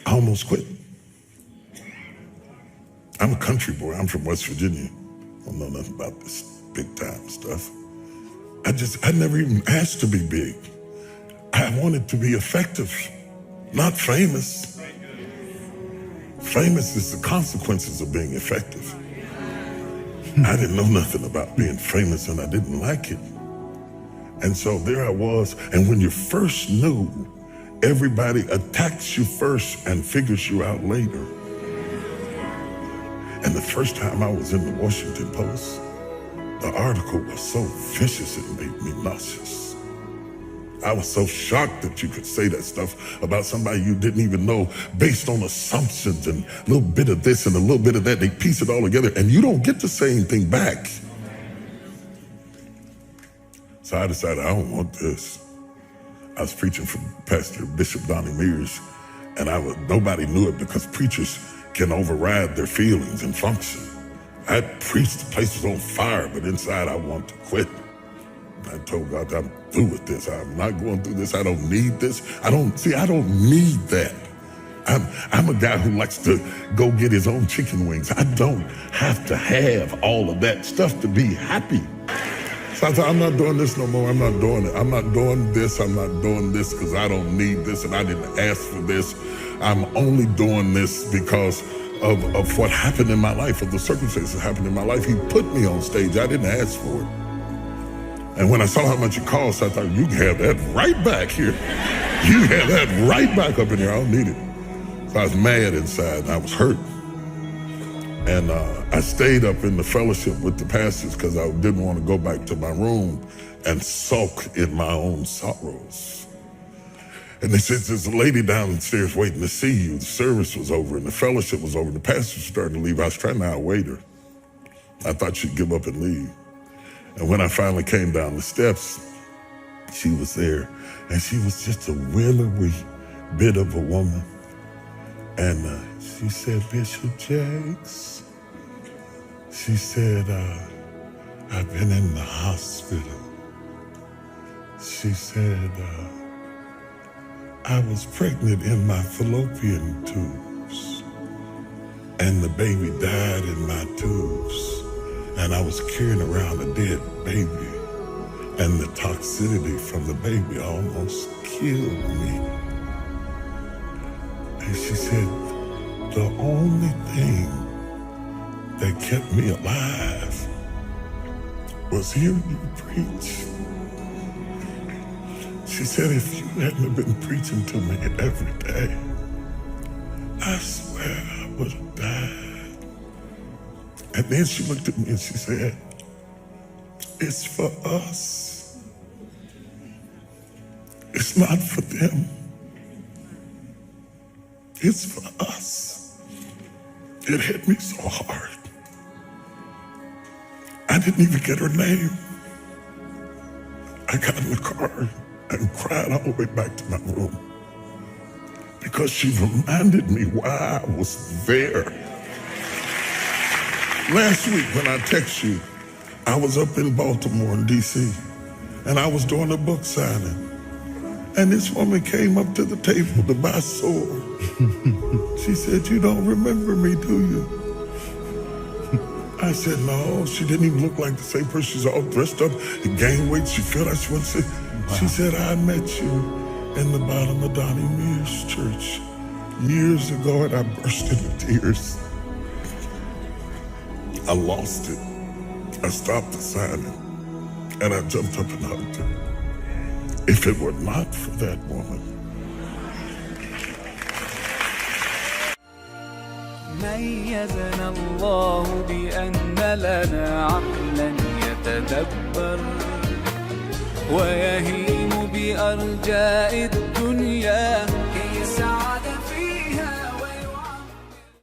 I almost quit. I'm a country boy. I'm from West Virginia. I don't know nothing about this big time stuff. I never even asked to be big. I wanted to be effective, not famous. Famous is the consequences of being effective. I didn't know nothing about being famous and I didn't like it. And so there I was. And when you first knew, everybody attacks you first and figures you out later. And the first time I was in the Washington Post, the article was so vicious it made me nauseous. I was so shocked that you could say that stuff about somebody you didn't even know based on assumptions and a little bit of this and a little bit of that. They piece it all together and you don't get to say anything back. So I decided I don't want this. I was preaching for Pastor Bishop Donnie Mears, and nobody knew it because preachers can override their feelings and function. I preached, the place was on fire, but inside I want to quit. I told God, I'm through with this. I'm not going through this. I don't need this. I don't need that. I'm a guy who likes to go get his own chicken wings. I don't have to have all of that stuff to be happy. So I thought, I'm not doing this no more. I'm not doing it. I'm not doing this. I'm not doing this because I don't need this and I didn't ask for this. I'm only doing this because of what happened in my life, of the circumstances that happened in my life. He put me on stage. I didn't ask for it. And when I saw how much it cost, I thought, you can have that right back here. You have that right back up in here. I don't need it. So I was mad inside and I was hurt. And I stayed up in the fellowship with the pastors because I didn't want to go back to my room and sulk in my own sorrows. And they said, there's a lady downstairs waiting to see you. The service was over and the fellowship was over. The pastor started to leave. I was trying to outwait her. I thought she'd give up and leave. And when I finally came down the steps, she was there. And she was just a willowy bit of a woman. And she said, Bishop Jakes, she said, I've been in the hospital. She said, I was pregnant in my fallopian tubes, and the baby died in my tubes, and I was carrying around a dead baby, and the toxicity from the baby almost killed me. And she said, the only thing that kept me alive was hearing you preach. She said, if you hadn't been preaching to me every day, I swear I would have died. And then she looked at me and she said, it's for us. It's not for them. It's for us. It hit me so hard. I didn't even get her name. I got in the car and cried all the way back to my room because she reminded me why I was there. Last week when I text you, I was up in Baltimore in DC and I was doing a book signing. And this woman came up to the table to buy a sword. She said, you don't remember me, do you? I said, no. She didn't even look like the same person. She's all dressed up, gained weight. She felt like she wanted to say, she said, I met you in the bottom of Donnie Mears church years ago, and I burst into tears. I lost it. I stopped the signing, and I jumped up and hugged her. If it were not for that woman. ميزنا الله بأن لنا عقلا يتدبر ويهيم بأرجاء الدنيا